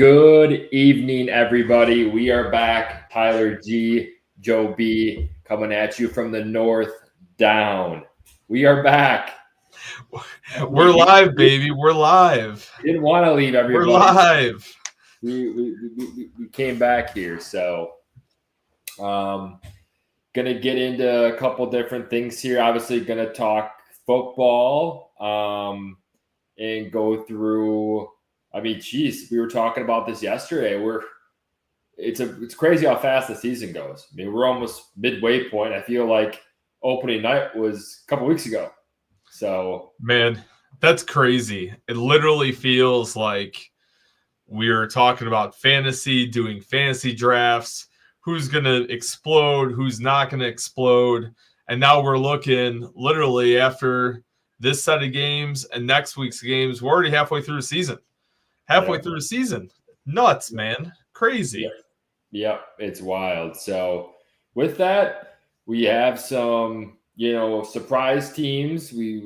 Good evening, everybody. We are back. Tyler G, Joe B, coming at you from the north down. We are back. We're live, baby. We're live. We didn't want to leave everybody. We're live. We came back here. So, gonna get into a couple different things here. Obviously, gonna talk football. And go through. I mean, geez, we were talking about this yesterday. It's crazy how fast the season goes. I mean, we're almost midway point. I feel like opening night was a couple weeks ago. So, man, that's crazy. It literally feels like we're talking about fantasy, doing fantasy drafts, who's going to explode, who's not going to explode. And now we're looking literally after this set of games and next week's games, we're already halfway through the season. Through the season. Nuts, man. Crazy. Yep, it's wild. So with that, we have some, surprise teams. We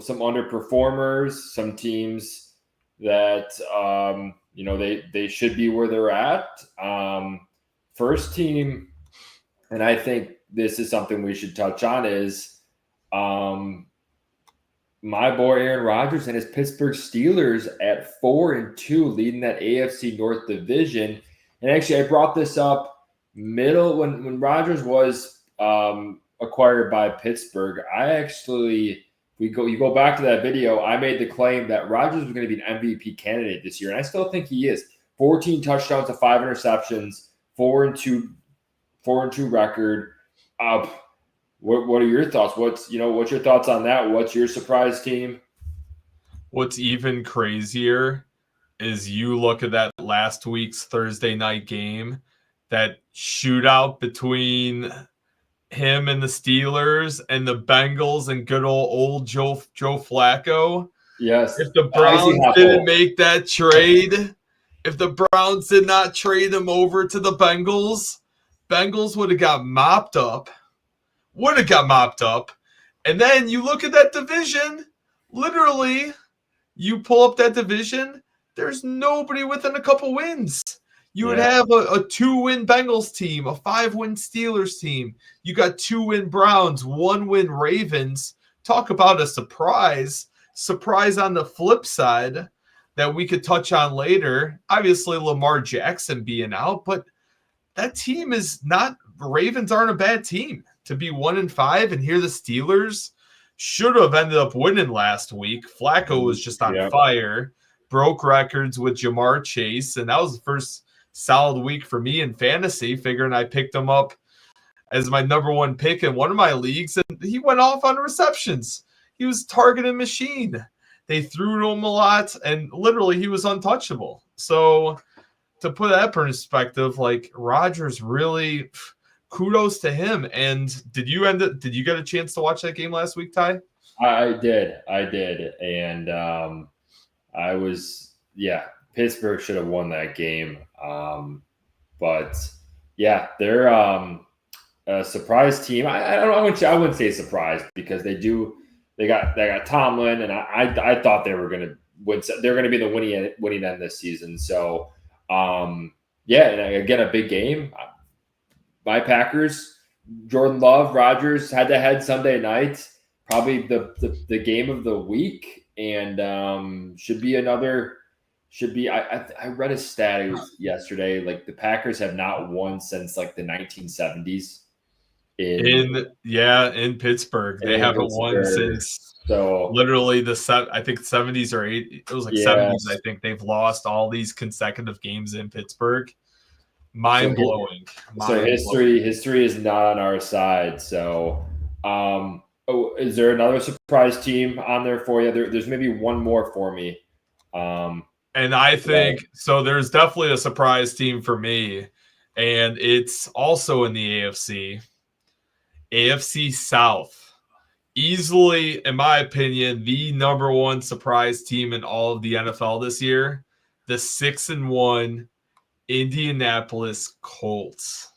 some underperformers, some teams that they should be where they're at. First team, and I think this is something we should touch on, is my boy Aaron Rodgers and his Pittsburgh Steelers at 4-2, leading that AFC North division. And actually, I brought this up when Rodgers was acquired by Pittsburgh. You go back to that video, I made the claim that Rodgers was going to be an MVP candidate this year, and I still think he is. 14 touchdowns to 5 interceptions, 4-2 record. What are your thoughts? What's your thoughts on that? What's your surprise team? What's even crazier is you look at that last week's Thursday night game, that shootout between him and the Steelers and the Bengals and good old Joe Flacco. Yes. If the Browns didn't make that trade, if the Browns did not trade him over to the Bengals would have got mopped up. And then you look at that division, literally, you pull up that division, there's nobody within a couple wins. You would have a 2-win Bengals team, a 5-win Steelers team. You got 2-win Browns, 1-win Ravens. Talk about a surprise. Surprise on the flip side that we could touch on later. Obviously, Lamar Jackson being out, but that team is not – Ravens aren't a bad team. To be 1-5, and here the Steelers should have ended up winning last week. Flacco was just on fire, broke records with Jamar Chase, and that was the first solid week for me in fantasy, figuring I picked him up as my number one pick in one of my leagues, and he went off on receptions. He was targeting machine. They threw to him a lot, and literally he was untouchable. So to put that in perspective, like Rodgers really – kudos to him. And did you get a chance to watch that game last week, Ty? I did. And Pittsburgh should have won that game. But yeah, they're a surprise team. I wouldn't say surprise, because they got Tomlin, and I thought they were going to win. They're going to be the winning end this season. So and again, a big game. My Packers, Jordan Love, Rodgers, head-to-head Sunday night, probably the game of the week, and I read a stat yesterday, like the Packers have not won since like the 1970s. In Pittsburgh, they haven't won since literally I think 70s or 80s. It was like 70s. I think they've lost all these consecutive games in Pittsburgh. Mind-blowing. So history is not on our side. So, is there another surprise team on there for you? There's maybe one more for me. And I think so. There's definitely a surprise team for me, and it's also in the AFC South. Easily, in my opinion, the number one surprise team in all of the NFL this year. The 6-1 Indianapolis Colts.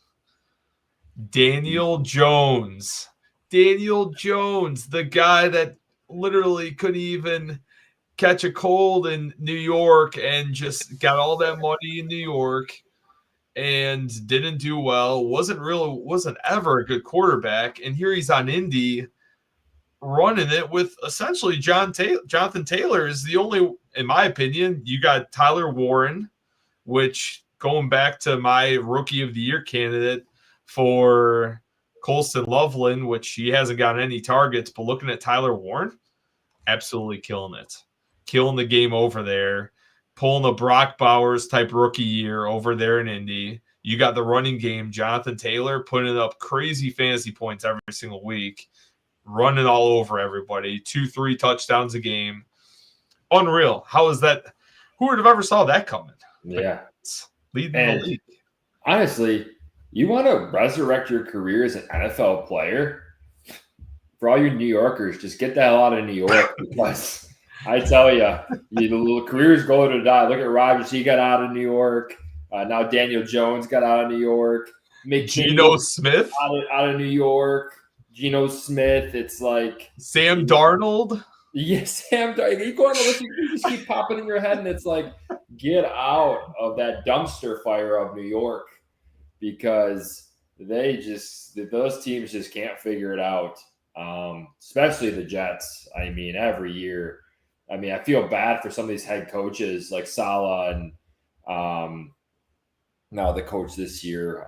Daniel Jones, the guy that literally couldn't even catch a cold in New York and just got all that money in New York and didn't do well. Wasn't ever a good quarterback. And here he's on Indy running it with essentially Jonathan Taylor is the only, in my opinion. You got Tyler Warren, which going back to my rookie of the year candidate for Colston Loveland, which he hasn't gotten any targets, but looking at Tyler Warren, absolutely killing it. Killing the game over there. Pulling the Brock Bowers type rookie year over there in Indy. You got the running game, Jonathan Taylor, putting up crazy fantasy points every single week, running all over everybody, 2-3 touchdowns a game. Unreal. How is that? Who would have ever saw that coming? Yeah. Leading the league. Honestly, you want to resurrect your career as an NFL player? For all you New Yorkers, just get the hell out of New York because I tell you, the career's going to die. Look at Rodgers. He got out of New York. Now Daniel Jones got out of New York. Geno Smith? Out of New York. Geno Smith. It's like Sam Darnold. Yes, Sam Darnold. You go on the list, you just keep popping in your head, and it's like, get out of that dumpster fire of New York because those teams just can't figure it out. Especially the Jets. I mean, every year. I mean, I feel bad for some of these head coaches like Saleh and now the coach this year.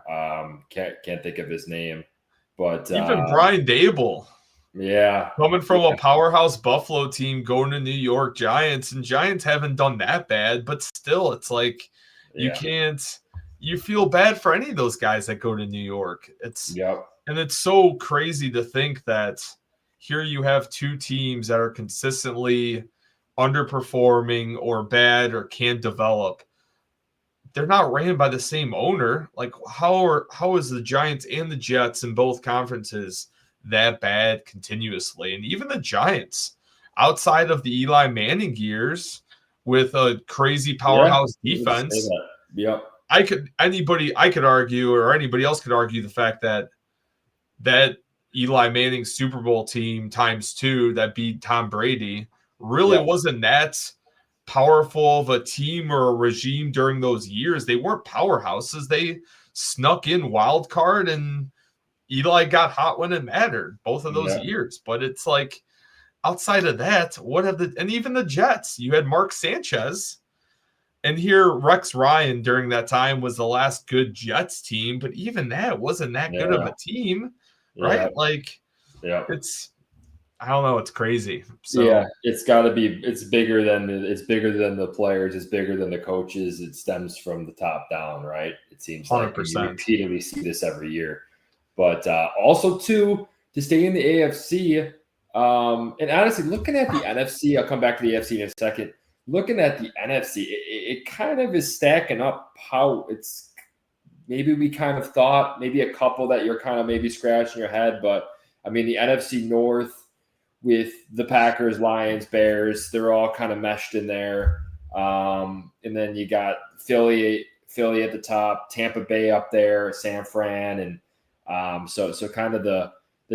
Can't think of his name. But even Brian Dable. Yeah. Coming from a powerhouse Buffalo team going to New York Giants, and Giants haven't done that bad, but still it's like you feel bad for any of those guys that go to New York. And it's so crazy to think that here you have two teams that are consistently underperforming or bad or can't develop. They're not ran by the same owner. Like how is the Giants and the Jets in both conferences that bad continuously? And even the Giants, outside of the Eli Manning years with a crazy powerhouse defense, I could argue, or anybody else could argue the fact that Eli Manning Super Bowl team ×2 that beat Tom Brady really wasn't that powerful of a team or a regime during those years. They weren't powerhouses. They snuck in wild card, and Eli got hot when it mattered both of those years. But it's like outside of that, and even the Jets, you had Mark Sanchez, and here Rex Ryan during that time was the last good Jets team, but even that wasn't that good of a team, right? It's, I don't know, it's crazy. So it's got to be. It's bigger than the players. It's bigger than the coaches. It stems from the top down, right? It seems 100%. Like we repeatedly see this every year. But also too, to stay in the AFC, and honestly, looking at the NFC, I'll come back to the AFC in a second. Looking at the NFC, it kind of is stacking up how it's. Maybe we kind of thought maybe a couple that you're kind of maybe scratching your head, but I mean the NFC North with the Packers, Lions, Bears, they're all kind of meshed in there. And then you got Philly at the top, Tampa Bay up there, San Fran, and so kind of the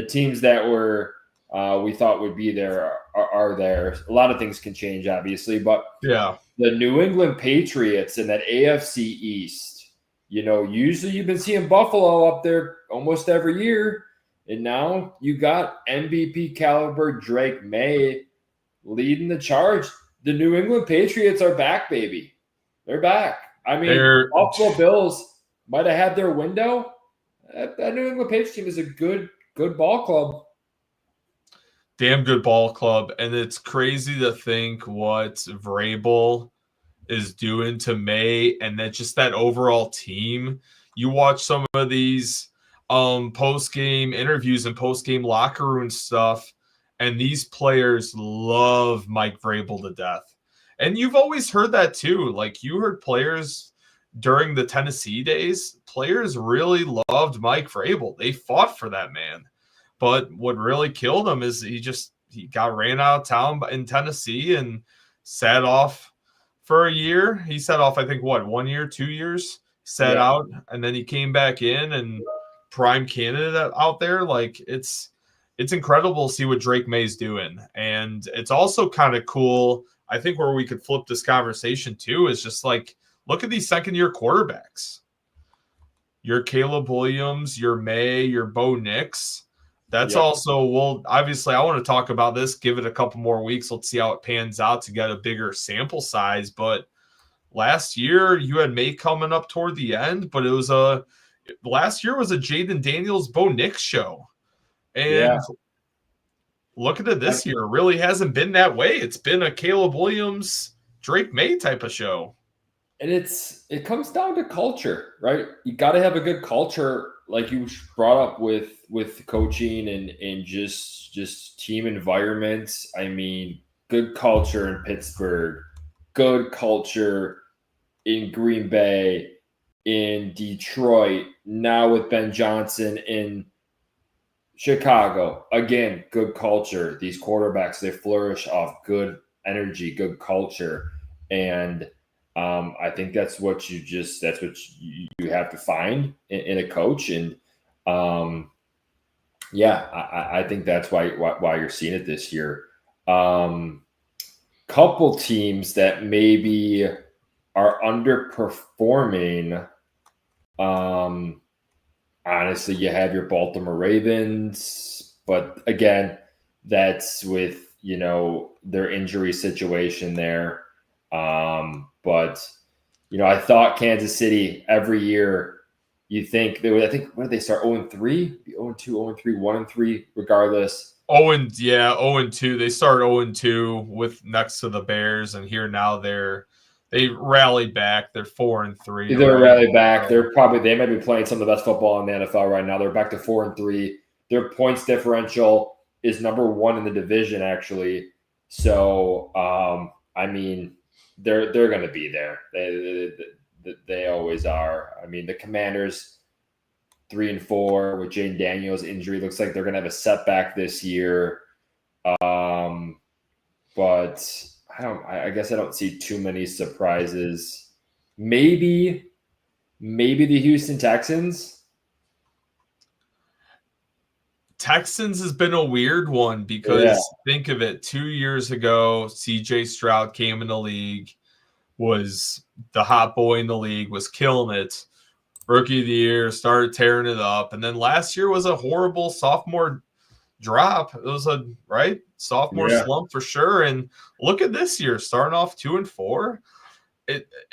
teams that we thought would be there are there. A lot of things can change, obviously, but the New England Patriots in that AFC East. Usually you've been seeing Buffalo up there almost every year. And now you got MVP caliber Drake May leading the charge. The New England Patriots are back, baby. They're back. I mean, Buffalo Bills might have had their window. That New England Patriots team is a good ball club. Damn good ball club. And it's crazy to think what Vrabel is doing to May and then just that overall team. You watch some of these post-game interviews and post-game locker room stuff, and these players love Mike Vrabel to death. And you've always heard that too. Like you heard players during the Tennessee days, players really loved Mike Vrabel. They fought for that man. But what really killed him is he got ran out of town in Tennessee and sat off for a year. He sat off, I think, 1 year, 2 years, sat out, and then he came back in and prime candidate out there. Like it's incredible to see what Drake May's doing. And it's also kind of cool. I think where we could flip this conversation too is just like, look at these second-year quarterbacks. Your Caleb Williams, your May, your Bo Nix. That's also, well, obviously, I want to talk about this. Give it a couple more weeks. Let's see how it pans out to get a bigger sample size. But last year, you had May coming up toward the end, but last year was a Jaden Daniels, Bo Nix show. And look at it this year. It really hasn't been that way. It's been a Caleb Williams, Drake May type of show. And it comes down to culture, right? You got to have a good culture, like you brought up with coaching and just team environments. I mean, good culture in Pittsburgh, good culture in Green Bay, in Detroit, now with Ben Johnson in Chicago. Again, good culture. These quarterbacks, they flourish off good energy, good culture. And I think that's what you have to find in a coach. And I think that's why you're seeing it this year. Couple teams that maybe are underperforming. Honestly, you have your Baltimore Ravens, but again, that's with, their injury situation there. But I thought Kansas City every year, you think they would, I think, when did they start? 0-3? 0-2, 0-3, 1-3, regardless. 0-2. They started 0-2 with next to the Bears, and here now they rallied back. They're 4-3. They're rallied back. They might be playing some of the best football in the NFL right now. They're back to 4-3. Their points differential is number 1 in the division, actually. So, I mean, they're going to be there. They always are. I mean, the Commanders 3-4 with Jaden Daniels' injury. Looks like they're going to have a setback this year. But I guess I don't see too many surprises. Maybe the Houston Texans. Texans has been a weird one because think of it. 2 years ago, CJ Stroud came in the league, was the hot boy in the league, was killing it. Rookie of the year, started tearing it up. And then last year was a horrible sophomore drop. It was a sophomore slump for sure. And look at this year, starting off 2-4.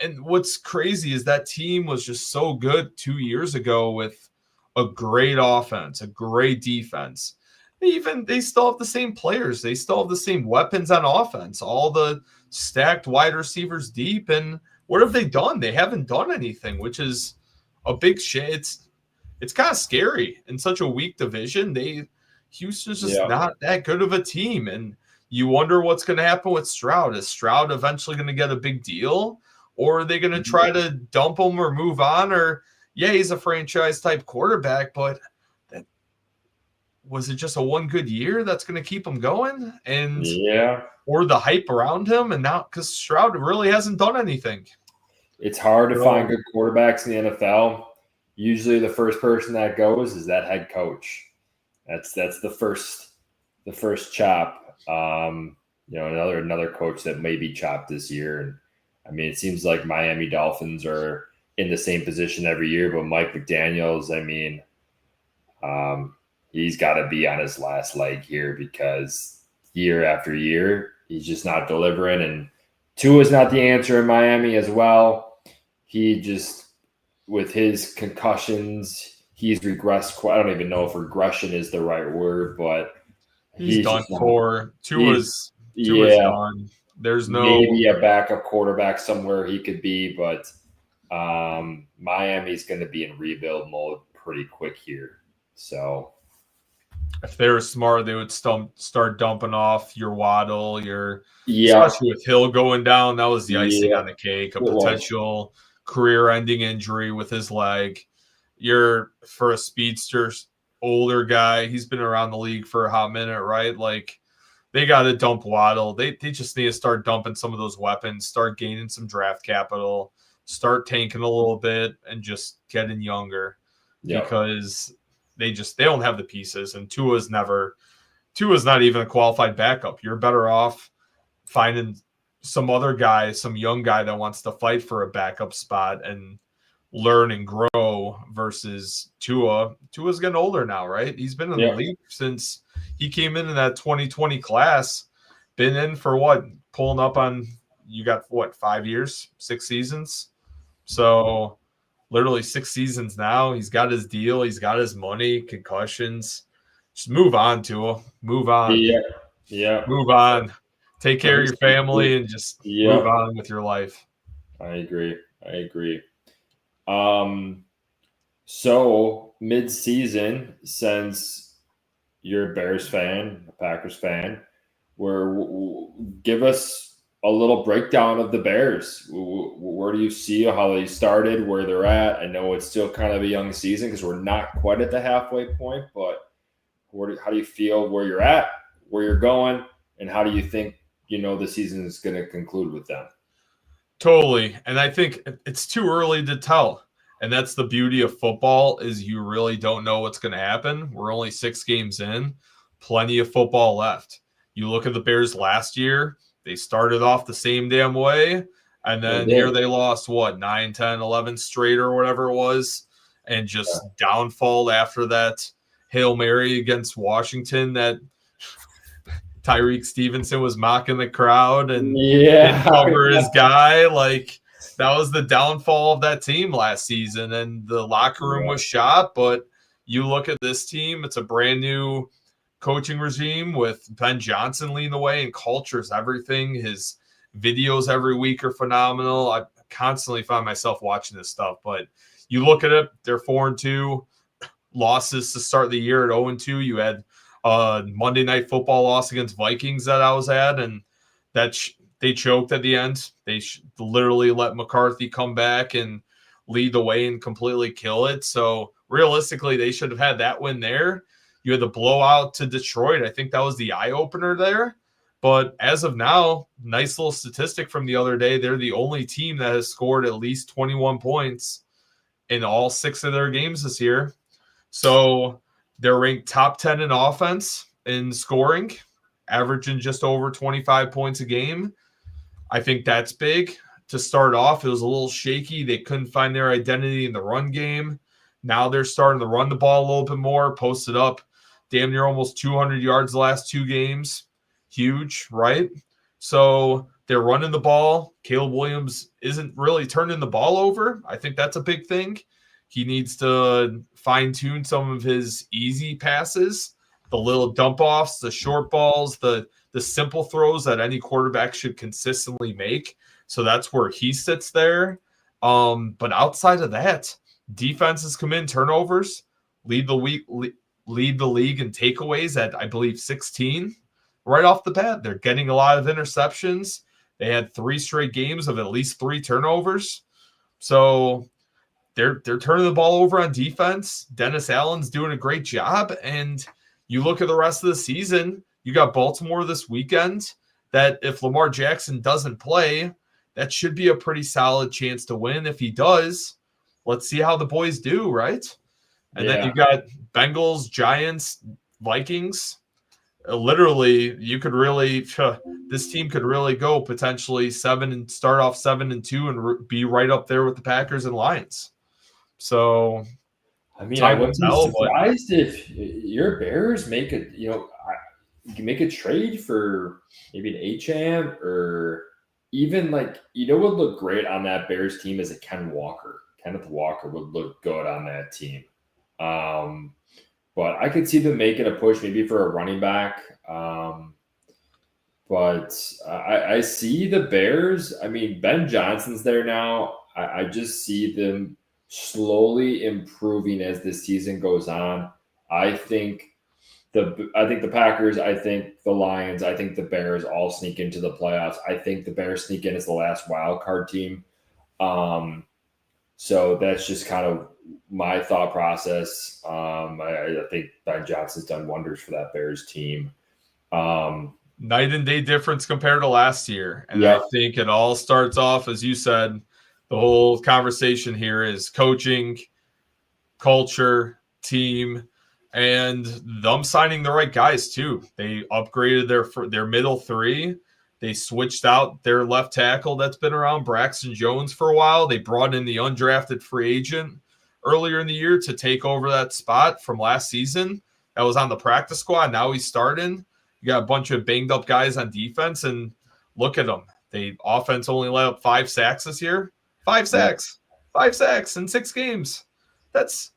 And what's crazy is that team was just so good 2 years ago with a great offense, a great defense. They still have the same players. They still have the same weapons on offense, all the stacked wide receivers deep. And what have they done? They haven't done anything, which is a big shit. It's kind of scary in such a weak division. Houston's just not that good of a team. And you wonder what's going to happen with Stroud. Is Stroud eventually going to get a big deal? Or are they going to try to dump him or move on? Or, he's a franchise-type quarterback, but was it just a one good year that's going to keep him going? And or the hype around him? And now, because Stroud really hasn't done anything. It's hard to find good quarterbacks in the NFL. Usually the first person that goes is that head coach. That's the first chop. Another coach that may be chopped this year. And I mean, it seems like Miami Dolphins are in the same position every year, but Mike McDaniels, I mean, he's got to be on his last leg here because year after year, he's just not delivering. And Tua is not the answer in Miami as well. He just, with his concussions, he's regressed. I don't even know if regression is the right word, but he's done for. Tua's done. There's maybe a backup quarterback somewhere he could be, but Miami's going to be in rebuild mode pretty quick here. So if they were smart, they would start dumping off your Waddle, especially with Hill going down. That was the icing on the cake, a potential career-ending injury with his leg. For a speedster, older guy, he's been around the league for a hot minute, right? Like, they got to dump Waddle. They just need to start dumping some of those weapons, start gaining some draft capital, start tanking a little bit, and just getting younger because they don't have the pieces. And Tua's not even a qualified backup. You're better off finding some other guy, some young guy that wants to fight for a backup spot and learn and grow versus Tua. Tua's getting older now, right? He's been in the league since he came in that 2020 class. Been in for what? Pulling up on, you got what, 5 years, 6 seasons? So literally 6 seasons now. He's got his deal. He's got his money, concussions. Just move on, Tua. Move on. Yeah. Move on. Take care of your family and just move on with your life. I agree. So mid-season, since you're a Bears fan, a Packers fan, give us a little breakdown of the Bears. Where do you see how they started, where they're at? I know it's still kind of a young season because we're not quite at the halfway point, but how do you feel where you're at, where you're going, and how do you think, the season is going to conclude with them? Totally. And I think it's too early to tell. And that's the beauty of football, is you really don't know what's going to happen. We're only 6 games in, plenty of football left. You look at the Bears last year, they started off the same damn way. And then here they lost, 9, 10, 11 straight or whatever it was. And just downfall after that Hail Mary against Washington that Tyreek Stevenson was mocking the crowd and didn't cover his guy. Like, that was the downfall of that team last season, and the locker room was shot. But you look at this team, it's a brand new coaching regime with Ben Johnson leading the way, and culture's everything. His videos every week are phenomenal. I constantly find myself watching this stuff, but you look at it, they're 4-2, losses to start the year at 0-2. You had Monday Night Football loss against Vikings that I was at, and that they choked at the end. They literally let McCarthy come back and lead the way and completely kill it. So realistically, they should have had that win there. You had the blowout to Detroit. I think that was the eye-opener there. But as of now, nice little statistic from the other day. They're the only team that has scored at least 21 points in all 6 of their games this year. So they're ranked top 10 in offense in scoring, averaging just over 25 points a game. I think that's big. To start off, it was a little shaky. They couldn't find their identity in the run game. Now they're starting to run the ball a little bit more, posted up damn near almost 200 yards the last 2 games. Huge, right? So they're running the ball. Caleb Williams isn't really turning the ball over. I think that's a big thing. He needs to fine-tune some of his easy passes, the little dump-offs, the short balls, the simple throws that any quarterback should consistently make. So that's where he sits there. But outside of that, defenses come in, turnovers, lead the league in takeaways at, I believe, 16. Right off the bat, they're getting a lot of interceptions. They had 3 straight games of at least 3 turnovers. So they're turning the ball over on defense. Dennis Allen's doing a great job. And you look at the rest of the season, you got Baltimore this weekend, that if Lamar Jackson doesn't play, that should be a pretty solid chance to win. If he does, let's see how the boys do, right? And then you got Bengals, Giants, Vikings. Literally, you could really this team could really go potentially 7 and start off 7-2 and be right up there with the Packers and Lions. So, I mean, I wouldn't be surprised if your Bears make a you can make a trade for maybe an HM, or even what would look great on that Bears team is a Kenneth Walker would look good on that team. But I could see them making a push maybe for a running back. But I see the Bears. I mean, Ben Johnson's there now. I just see them slowly improving as the season goes on. I think the Packers, I think the Lions, I think the Bears all sneak into the playoffs. I think the Bears sneak in as the last wild card team. So that's just kind of my thought process. I think Ben Johnson's done wonders for that Bears team. Night and day difference compared to last year. And I think it all starts off, as you said, the whole conversation here is coaching, culture, team, and them signing the right guys too. They upgraded their middle 3. They switched out their left tackle that's been around, Braxton Jones, for a while. They brought in the undrafted free agent earlier in the year to take over that spot from last season. That was on the practice squad. Now he's starting. You got a bunch of banged up guys on defense, and look at them. The offense only let up 5 sacks this year. 5 sacks. 5 sacks in 6 games. That's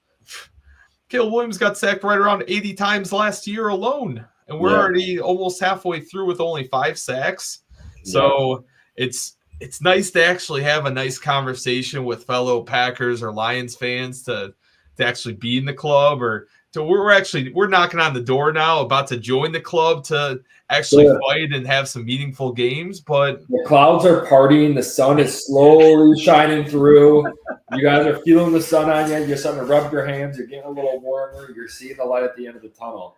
Caleb Williams got sacked right around 80 times last year alone. And we're already almost halfway through with only 5 sacks. So it's nice to actually have a nice conversation with fellow Packers or Lions fans to actually be in the club, or we're knocking on the door now, about to join the club to actually fight and have some meaningful games. But the clouds are partying, the sun is slowly shining through. You guys are feeling the sun on you. You're starting to rub your hands. You're getting a little warmer. You're seeing the light at the end of the tunnel.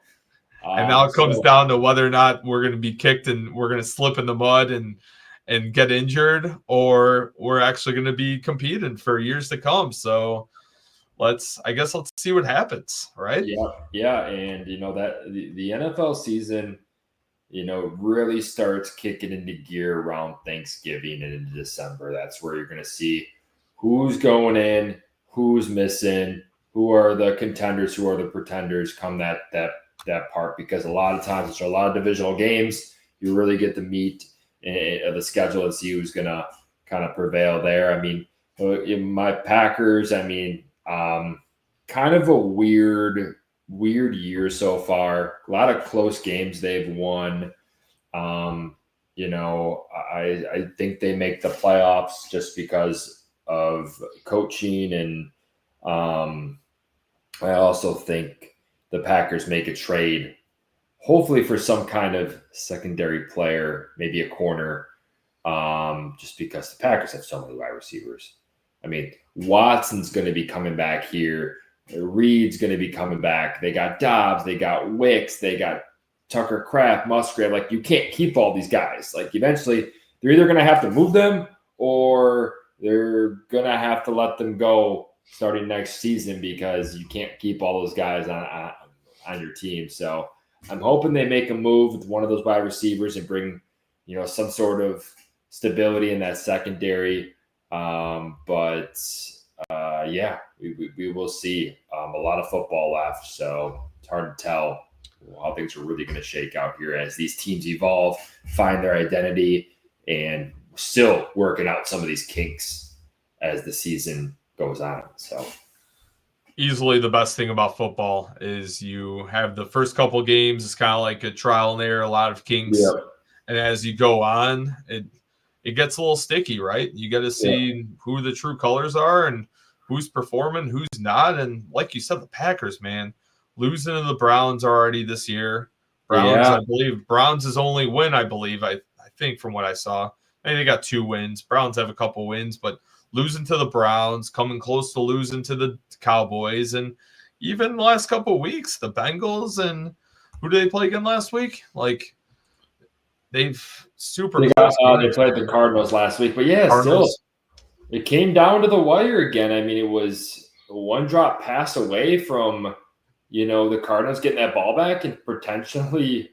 And now it comes down to whether or not we're going to be kicked and we're going to slip in the mud and get injured, or we're actually going to be competing for years to come. So let's see what happens, right? Yeah. And that the NFL season, really starts kicking into gear around Thanksgiving and into December. That's where you're going to see who's going in, who's missing, who are the contenders, who are the pretenders come that part, because a lot of times it's a lot of divisional games. You really get the meat of the schedule and see who's going to kind of prevail there. I mean, in my Packers, kind of a weird year so far. A lot of close games they've won. I think they make the playoffs just because of coaching, and I also think the Packers make a trade, hopefully for some kind of secondary player, maybe a corner, just because the Packers have so many wide receivers. I mean, Watson's going to be coming back here. Reed's going to be coming back. They got Dobbs. They got Wicks. They got Tucker Kraft, Musgrave. Like, you can't keep all these guys. Like, eventually, they're either going to have to move them, or they're going to have to let them go starting next season, because you can't keep all those guys on your team. So I'm hoping they make a move with one of those wide receivers and bring, some sort of stability in that secondary. We will see. A lot of football left, so it's hard to tell how things are really going to shake out here as these teams evolve, find their identity, and still working out some of these kinks as the season goes on. So easily the best thing about football is you have the first couple of games. It's kind of like a trial and error, a lot of kinks. And as you go on, it gets a little sticky, right? You got to see who the true colors are and who's performing, who's not. And like you said, the Packers, man, losing to the Browns already this year. I believe Browns' only win, I think from what I saw. Maybe they got 2 wins. Browns have a couple wins, but losing to the Browns, coming close to losing to the Cowboys, and even the last couple of weeks, the Bengals, and who did they play again last week? Like, they've they played the Cardinals last week, but still, it came down to the wire again. I mean, it was a 1-drop pass away from, the Cardinals getting that ball back and potentially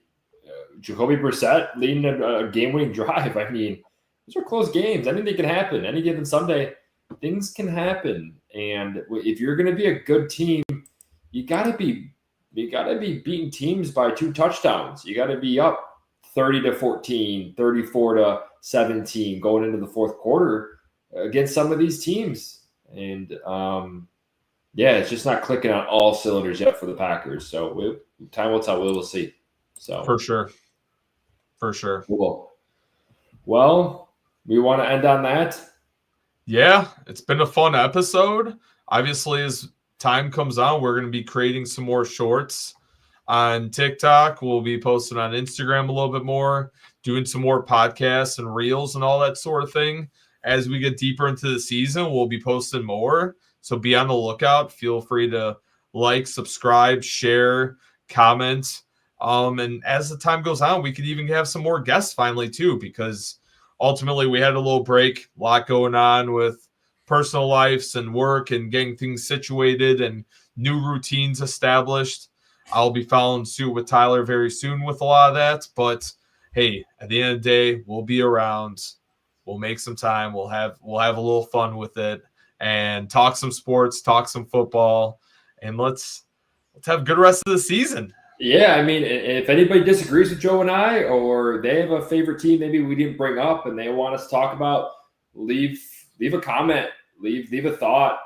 Jacoby Brissett leading a game-winning drive. I mean, those are close games. Anything can happen. Any given Sunday, things can happen. And if you're going to be a good team, you got to be beating teams by 2 touchdowns. You got to be up 30-14, 34-17 going into the fourth quarter against some of these teams. And it's just not clicking on all cylinders yet for the Packers. So time will tell. We'll see. So for sure. Cool. Well, we want to end on that. Yeah, it's been a fun episode. Obviously, as time comes on, we're going to be creating some more shorts on TikTok. We'll be posting on Instagram a little bit more, doing some more podcasts and reels and all that sort of thing. As we get deeper into the season, we'll be posting more. So be on the lookout. Feel free to like, subscribe, share, comment. And as the time goes on, we could even have some more guests finally too, because ultimately we had a little break, a lot going on with personal lives and work and getting things situated and new routines established. I'll be following suit with Tyler very soon with a lot of that. But hey, at the end of the day, we'll be around. We'll make some time. We'll have a little fun with it and talk some sports, talk some football, and let's have a good rest of the season. Yeah, I mean, if anybody disagrees with Joe and I, or they have a favorite team maybe we didn't bring up and they want us to talk about, leave a comment, leave a thought.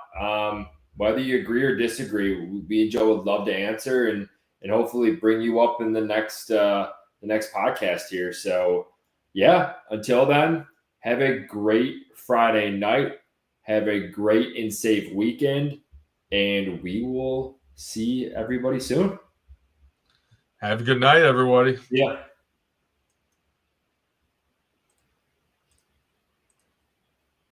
Whether you agree or disagree, we and Joe would love to answer and hopefully bring you up in the next podcast here. So yeah, until then, have a great Friday night. Have a great and safe weekend, and we will see everybody soon. Have a good night, everybody. Yeah.